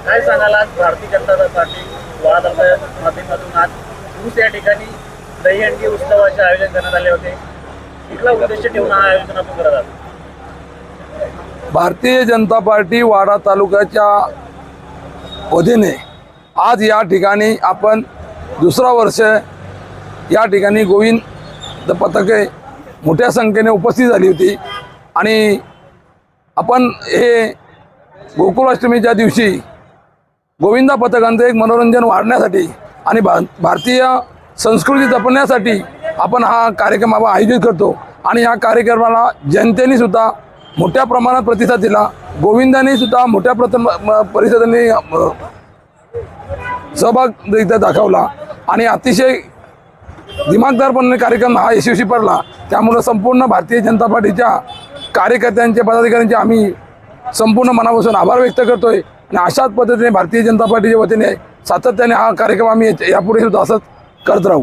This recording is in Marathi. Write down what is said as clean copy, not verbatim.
काय सांगाल आज भारतीय जनता पार्टी वाडा तालुक्याच्या माध्यमातून आज ऊस या ठिकाणी दहीहंडी उत्सवाचे आयोजन करण्यात आले होते. कुठला उद्देश ठेवून हा आयोजन आपण करत आहात? भारतीय जनता पार्टी वाडा तालुक्याच्या वतीने आज या ठिकाणी आपण दुसरा वर्ष या ठिकाणी गोविंद पथके मोठ्या संख्येने उपस्थित झाली होती आणि आपण हे गोकुळाष्टमीच्या दिवशी गोविंदा पथकांचं एक मनोरंजन वाढण्यासाठी आणि भारतीय संस्कृती जपण्यासाठी आपण हा कार्यक्रम आयोजित करतो आणि या कार्यक्रमाला जनतेने सुद्धा मोठ्या प्रमाणात प्रतिसाद दिला. गोविंदांनी सुद्धा मोठ्या परिषदेने सहभाग इथं दाखवला आणि अतिशय दिमागदारपणे कार्यक्रम हा यशस्वी पडला. त्यामुळे संपूर्ण भारतीय जनता पार्टीच्या कार्यकर्त्यांचे पदाधिकाऱ्यांचे आम्ही संपूर्ण मनापासून आभार व्यक्त करतोय आणि अशाच पद्धतीने भारतीय जनता पार्टीच्या वतीने सातत्याने हा कार्यक्रम आम्ही यापुढे सुद्धा असंच करत राहू.